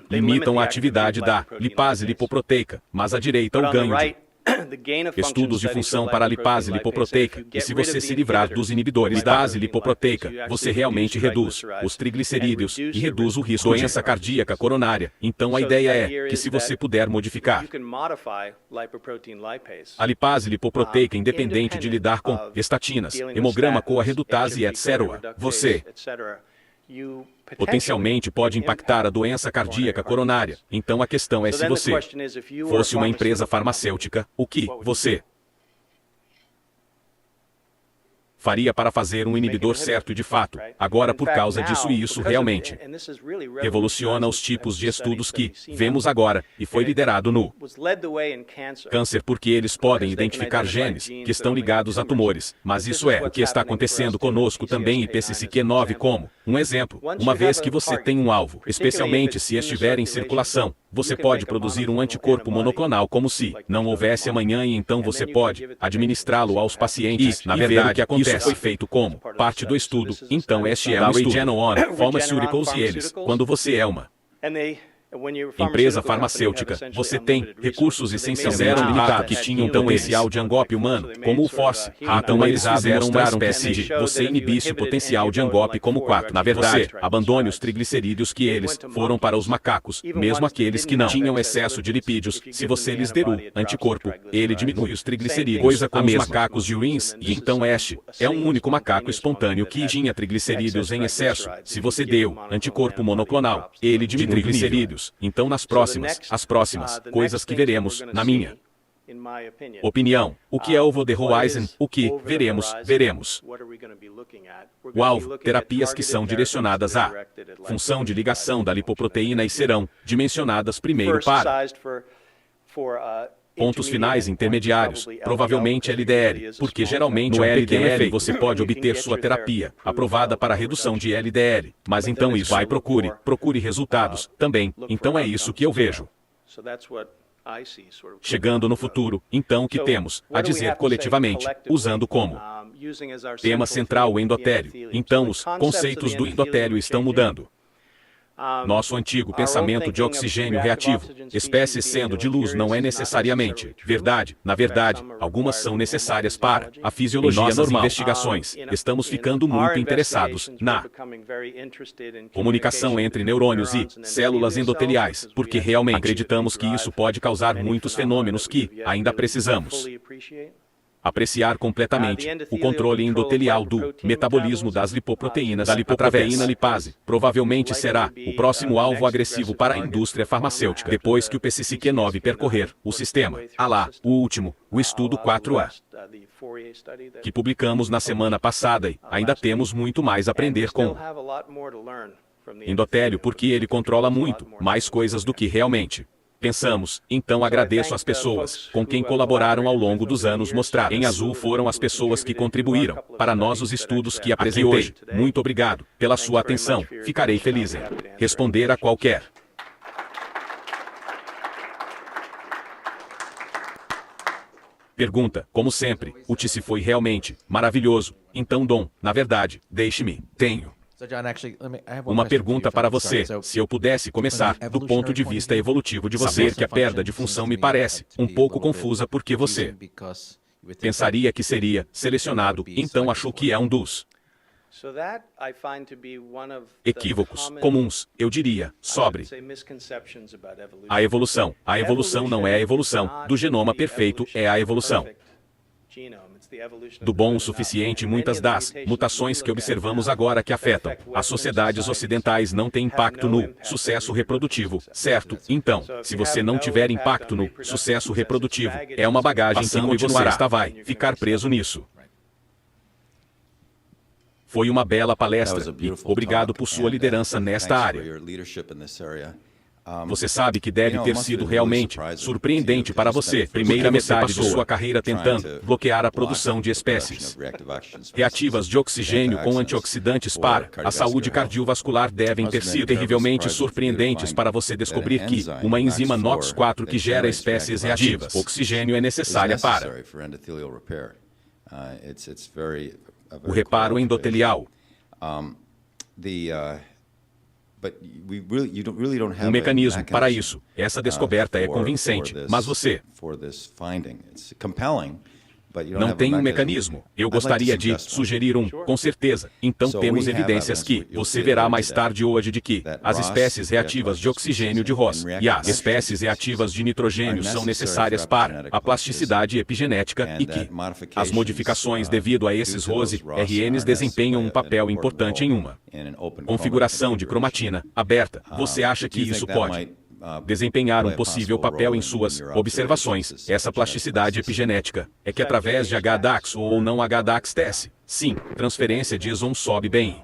limitam a atividade da lipase lipoproteica, mas à direita o ganho de estudos de função para a lipase lipoproteica, e se você se livrar dos inibidores da lipase lipoproteica, você realmente reduz os triglicerídeos e reduz o risco de doença cardíaca coronária. Então a ideia é que se você puder modificar a lipase lipoproteica independente de lidar com estatinas, hemograma coa-redutase, etc., você potencialmente pode impactar a doença cardíaca coronária. Então a questão é, se você fosse uma empresa farmacêutica, o que você faria para fazer um inibidor certo de fato? Agora, por causa disso, e isso realmente revoluciona os tipos de estudos que vemos agora, e foi liderado no câncer porque eles podem identificar genes que estão ligados a tumores. Mas isso é o que está acontecendo conosco também em PCSK9 como um exemplo. Uma vez que você tem um alvo, especialmente se estiver em circulação, você pode produzir um anticorpo monoclonal como se não houvesse amanhã, e então você pode administrá-lo aos pacientes e, na verdade, isso foi feito como parte do estudo. Então este é o Regeneron Pharmaceuticals, e eles, quando você é uma empresa farmacêutica, você tem recursos essencialmente limitados que tinham potencial de ANGOP humano, como o FORCE. Então eles fizeram uma espécie de você inibisse o potencial de ANGOP como 4. Na verdade, abandone os triglicerídeos que eles foram para os macacos, mesmo aqueles que não tinham excesso de lipídios. Se você lhes der o anticorpo, ele diminui os triglicerídeos, coisa com os macacos de Wins, e então este é um único macaco espontâneo que tinha triglicerídeos em excesso. Se você deu anticorpo monoclonal, ele diminui triglicerídeos. Então as próximas coisas que veremos, na minha opinião, o que é o Voderhoisen, o que veremos. O alvo, terapias que são direcionadas à função de ligação da lipoproteína e serão dimensionadas primeiro para pontos finais intermediários, provavelmente LDL, porque geralmente no LDL você pode obter sua terapia aprovada para redução de LDL. Mas então isso vai, procure resultados também. Então é isso que eu vejo chegando no futuro. Então o que temos a dizer coletivamente, usando como tema central o endotélio? Então os conceitos do endotélio estão mudando. Nosso antigo pensamento de oxigênio reativo, espécies sendo de luz, não é necessariamente verdade. Na verdade, algumas são necessárias para a fisiologia normal. Investigações, estamos ficando muito interessados na comunicação entre neurônios e células endoteliais, porque realmente acreditamos que isso pode causar muitos fenômenos que ainda precisamos apreciar completamente. O controle endotelial do metabolismo das lipoproteínas através da lipase provavelmente será o próximo alvo agressivo para a indústria farmacêutica, depois que o PCSK9 percorrer o sistema. O último, o estudo 4A, que publicamos na semana passada, e ainda temos muito mais a aprender com endotélio, porque ele controla muito mais coisas do que realmente pensamos. Então agradeço às pessoas com quem colaboraram ao longo dos anos mostrados. Em azul foram as pessoas que contribuíram para nós os estudos que apresentei hoje. Muito obrigado pela sua atenção. Ficarei feliz em responder a qualquer pergunta. Como sempre, o TC foi realmente maravilhoso. Então, Dom, na verdade, deixe-me. Tenho uma pergunta para você. Se eu pudesse começar do ponto de vista evolutivo de você, que a perda de função me parece um pouco confusa, porque você pensaria que seria selecionado, então achou que é um dos equívocos comuns, eu diria, sobre a evolução. A evolução não é a evolução do genoma perfeito, é a evolução do bom o suficiente. Muitas das mutações que observamos agora que afetam as sociedades ocidentais não têm impacto no sucesso reprodutivo, certo? Então, se você não tiver impacto no sucesso reprodutivo, é uma bagagem que continuará, vai ficar preso nisso. Foi uma bela palestra e obrigado por sua liderança nesta área. Você sabe que deve ter sido realmente surpreendente para você, primeira metade de sua carreira tentando bloquear a produção de espécies reativas de oxigênio com antioxidantes para a saúde cardiovascular devem ter sido terrivelmente surpreendentes para você descobrir que uma enzima NOX4 que gera espécies reativas oxigênio é necessária para o reparo endotelial. Um mecanismo para isso. Essa descoberta é convincente, mas você não tem um mecanismo. Eu gostaria de sugerir um, com certeza. Então temos evidências que você verá mais tarde hoje de que as espécies reativas de oxigênio de Ross e as espécies reativas de nitrogênio são necessárias para a plasticidade epigenética e que as modificações devido a esses RNs desempenham um papel importante em uma configuração de cromatina aberta. Você acha que isso pode desempenhar um possível papel em suas observações? Essa plasticidade epigenética é que através de HDAX ou não HDAX-TS, sim, transferência de exon sobe bem.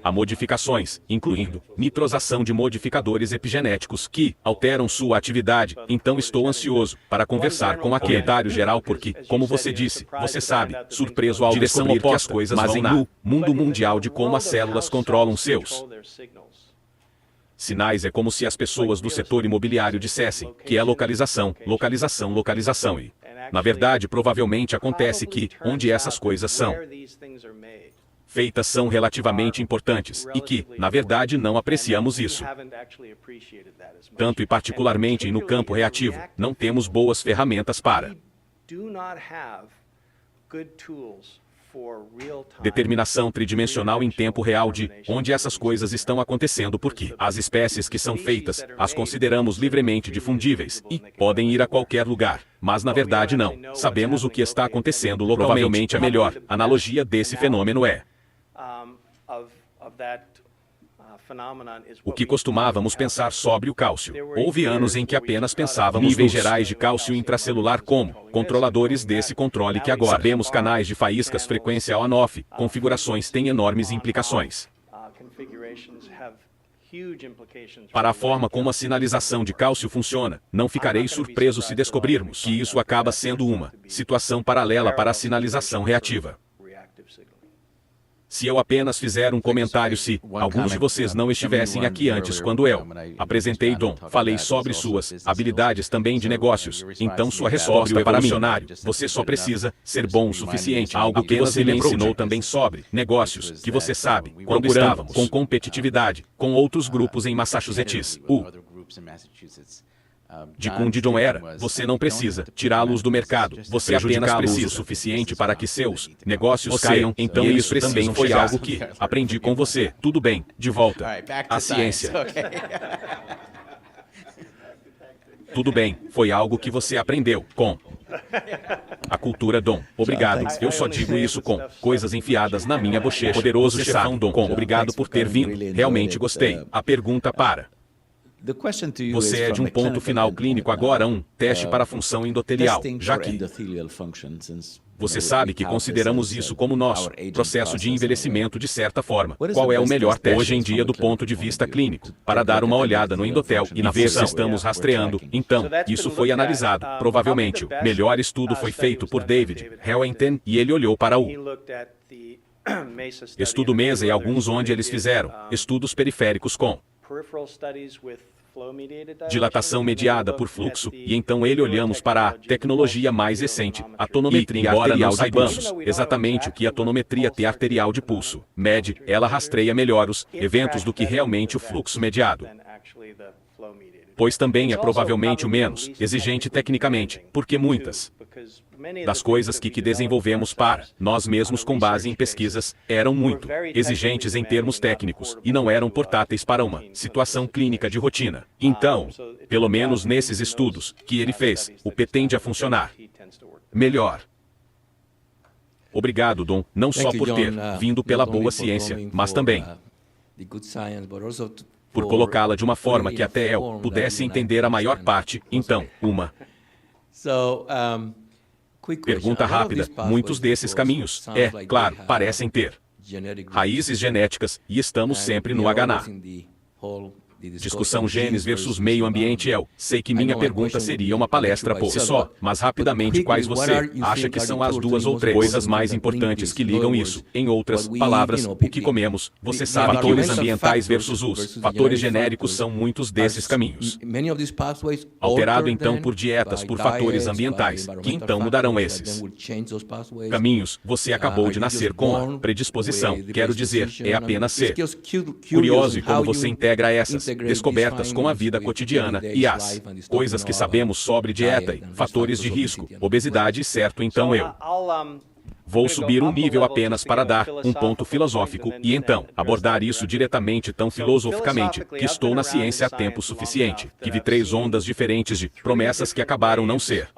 Há modificações, incluindo nitrosação de modificadores epigenéticos que alteram sua atividade. Então estou ansioso para conversar com aquele comentário geral porque, como você disse, você sabe, surpreso ao descobrir que as coisas vão no mundo mundial de como as células controlam seus sinais. É como se as pessoas do setor imobiliário dissessem que é localização, localização, localização e, na verdade, provavelmente acontece que, onde essas coisas são feitas são relativamente importantes e que, na verdade, não apreciamos isso. Tanto e particularmente no campo reativo, não temos boas ferramentas para determinação tridimensional em tempo real de onde essas coisas estão acontecendo porque as espécies que são feitas, as consideramos livremente difundíveis e podem ir a qualquer lugar, mas na verdade não. Sabemos o que está acontecendo localmente. Provavelmente a melhor analogia desse fenômeno é o que costumávamos pensar sobre o cálcio. Houve anos em que apenas pensávamos níveis gerais de cálcio intracelular como controladores desse controle que agora sabemos canais de faíscas frequência on-off, configurações têm enormes implicações para a forma como a sinalização de cálcio funciona. Não ficarei surpreso se descobrirmos que isso acaba sendo uma situação paralela para a sinalização reativa. Se eu apenas fizer um comentário, se alguns de vocês não estivessem aqui antes quando eu apresentei Dom, falei sobre suas habilidades também de negócios, então sua resposta para mim, você só precisa ser bom o suficiente. Algo que você me ensinou também sobre negócios, que você sabe, quando estávamos com competitividade, com outros grupos em Massachusetts, de Cundidon era, você não precisa tirá-los do mercado, você apenas precisa o suficiente para que seus negócios caiam, então isso também foi algo que aprendi com você. Tudo bem, de volta à ciência. Tudo bem, foi algo que você aprendeu com a cultura Dom. Obrigado, eu só digo isso com coisas enfiadas na minha bochecha. Poderoso chefão Dom, obrigado por ter vindo, realmente gostei. A pergunta para você é de um ponto final clínico agora, um teste para a função endotelial, já que você sabe que consideramos isso como nosso processo de envelhecimento de certa forma. Qual é o melhor teste hoje em dia do ponto de vista clínico, para dar uma olhada no endotel e ver se estamos rastreando? Então, isso foi analisado. Provavelmente, o melhor estudo foi feito por David Hellington e ele olhou para o estudo MESA e alguns onde eles fizeram estudos periféricos com dilatação mediada por fluxo, e então olhamos para a tecnologia mais recente, a tonometria arterial. Saibamos exatamente o que a tonometria T arterial de pulso mede, ela rastreia melhor os eventos do que realmente o fluxo mediado. Pois também é provavelmente o menos exigente tecnicamente, porque muitas das coisas que desenvolvemos para nós mesmos com base em pesquisas eram muito exigentes em termos técnicos e não eram portáteis para uma situação clínica de rotina. Então, pelo menos nesses estudos que ele fez, o P tende a funcionar melhor. Obrigado, Dom, não só por ter vindo pela boa ciência, mas também por colocá-la de uma forma que até eu pudesse entender a maior parte. Então, uma Pergunta rápida: muitos desses caminhos, claro, parecem ter raízes genéticas, e estamos sempre no HNA. Discussão genes versus meio ambiente. Eu sei que minha pergunta seria uma palestra por si só, mas rapidamente, quais você acha que são as duas ou três coisas mais importantes que ligam isso? Em outras palavras, o que comemos, você sabe, fatores ambientais versus os fatores genéricos são muitos desses caminhos. Alterado então por dietas por fatores ambientais, que então mudarão esses caminhos. Você acabou de nascer com a predisposição, quero dizer, é apenas ser curioso e como você integra essas descobertas com a vida cotidiana e as coisas que sabemos sobre dieta e fatores de risco, obesidade, certo? Então eu vou subir um nível apenas para dar um ponto filosófico e então abordar isso diretamente tão filosoficamente que estou na ciência há tempo suficiente, que vi 3 ondas diferentes de promessas que acabaram não ser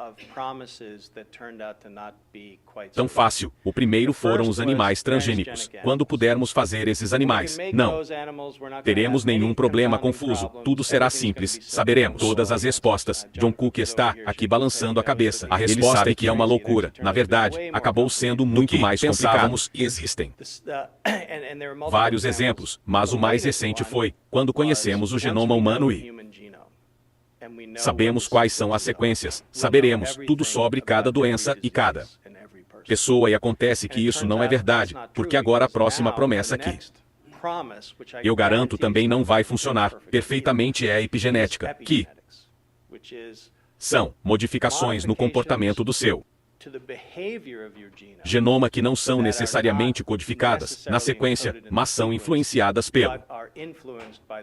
tão fácil. O primeiro foram os animais transgênicos. Quando pudermos fazer esses animais, não teremos nenhum problema confuso, tudo será simples, saberemos todas as respostas. John Cook está aqui balançando a cabeça. A resposta é que é uma loucura. Na verdade, acabou sendo muito mais complicado. E existem vários exemplos, mas o mais recente foi quando conhecemos o genoma humano e sabemos quais são as sequências, saberemos tudo sobre cada doença e cada pessoa, e acontece que isso não é verdade, porque agora a próxima promessa aqui, eu garanto, também não vai funcionar perfeitamente, é a epigenética, que são modificações no comportamento do seu genoma que não são necessariamente codificadas na sequência, mas são influenciadas pelo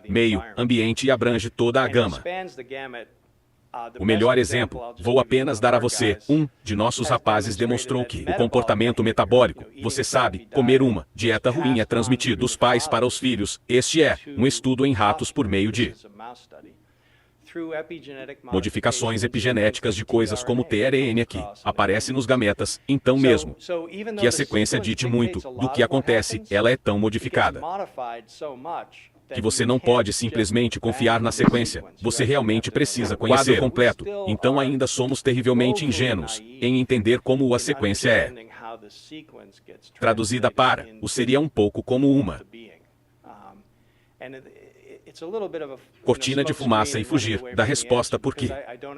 meio ambiente e abrange toda a gama. O melhor exemplo, vou apenas dar a você, um de nossos rapazes demonstrou que o comportamento metabólico, você sabe, comer uma dieta ruim é transmitido dos pais para os filhos. Este é um estudo em ratos por meio de modificações epigenéticas de coisas como tRNA que aparece nos gametas. Então mesmo que a sequência dite muito do que acontece, ela é tão modificada que você não pode simplesmente confiar na sequência. Você realmente precisa conhecer o quadro completo. Então ainda somos terrivelmente ingênuos em entender como a sequência é traduzida para o seria um pouco como uma cortina de fumaça e fugir da resposta, porque,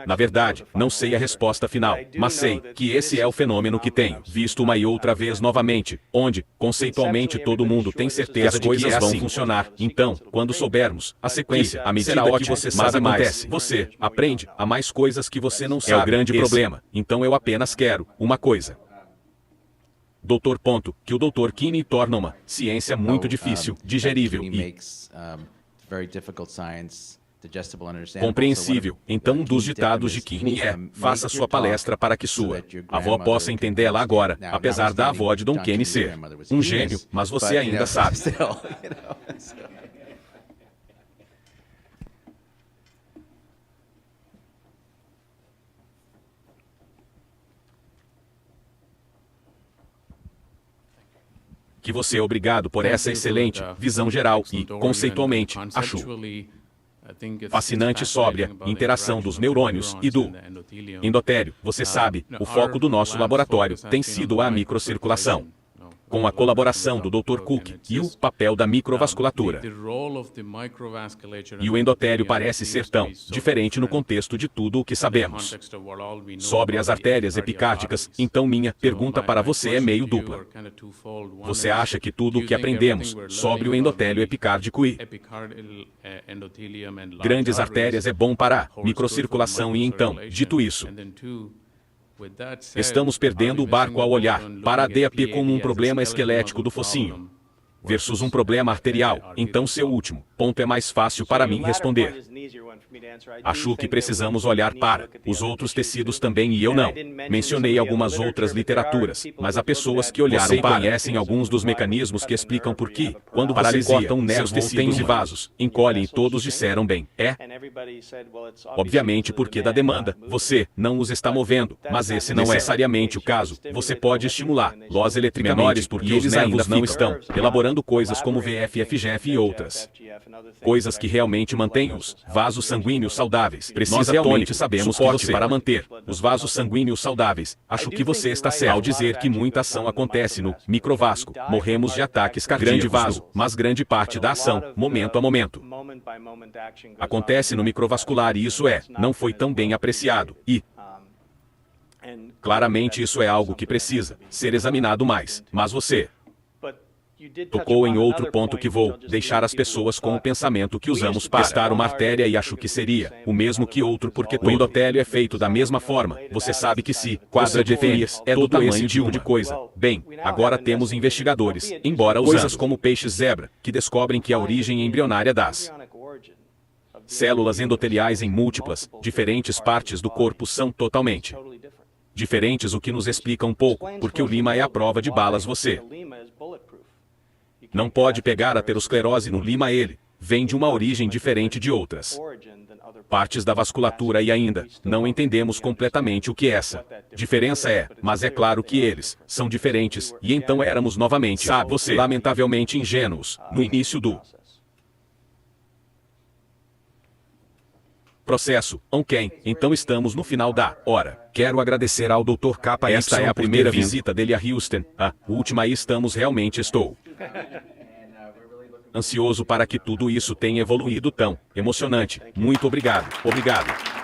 na verdade, não sei a resposta final, mas sei que esse é o fenômeno que tenho visto uma e outra vez novamente, onde, conceitualmente, todo mundo tem certeza de que as coisas vão funcionar. Então, quando soubermos a sequência, à medida que você sabe mais, você aprende a mais coisas que você não sabe. É o grande problema. Então eu apenas quero uma coisa. Doutor. Que o Dr. Kinney torna uma ciência muito difícil, digerível e compreensível. Então um dos ditados de Kinney é: faça sua palestra para que sua avó possa entendê-la agora, apesar da avó de Don Kenny ser um gênio, mas você ainda sabe. Que você é obrigado por essa excelente visão geral e, conceitualmente, acho fascinante sobre a interação dos neurônios e do endotélio. Você sabe, o foco do nosso laboratório tem sido a microcirculação, com a colaboração do Dr. Cook e o papel da microvasculatura. E o endotélio parece ser tão diferente no contexto de tudo o que sabemos sobre as artérias epicárdicas. Então minha pergunta para você é meio dupla. Você acha que tudo o que aprendemos sobre o endotélio epicárdico e grandes artérias é bom para a microcirculação? E então, dito isso, estamos perdendo o barco ao olhar para a DAP como um problema esquelético do focinho versus um problema arterial. Então seu último ponto é mais fácil para mim responder. Acho que precisamos olhar para os outros tecidos também, e eu não mencionei algumas outras literaturas, mas há pessoas que olharam para conhecem alguns dos mecanismos que explicam por que, quando você corta um nervo, tecidos e vasos encolhem, e todos disseram bem, obviamente porque da demanda, você não os está movendo, mas esse não é necessariamente o caso. Você pode estimular los eletricamente menores porque os nervos não estão elaborando coisas como VF, FGF e outras coisas que realmente mantêm os Vasos sanguíneos saudáveis. Nós realmente sabemos que você, para manter os vasos sanguíneos saudáveis, acho que você está certo ao dizer que muita ação acontece no microvasco. Morremos de ataques cardíacos, grande vaso, mas grande parte da ação, momento a momento, acontece no microvascular e isso não foi tão bem apreciado. E claramente isso é algo que precisa ser examinado mais. Mas você tocou em outro ponto que vou deixar as pessoas com o pensamento que usamos para testar uma artéria e acho que seria o mesmo que outro porque o endotélio é feito da mesma forma. Você sabe que se quadra de fêmeas é do tamanho de uma de coisa. Bem, agora temos investigadores, embora usando coisas como peixes zebra, que descobrem que a origem embrionária das células endoteliais em múltiplas, diferentes partes do corpo são totalmente diferentes, o que nos explica um pouco, porque o lima é a prova de balas. Você não pode pegar a aterosclerose no lima, ele vem de uma origem diferente de outras partes da vasculatura e ainda não entendemos completamente o que essa diferença é, mas é claro que eles são diferentes e então éramos novamente, sabe, você, lamentavelmente ingênuos, no início do processo. Ok, então estamos no final da hora. Quero agradecer ao Dr. K. Esta é a primeira visita dele a Houston. A última e estamos realmente estou ansioso para que tudo isso tenha evoluído tão emocionante. Muito obrigado. Obrigado.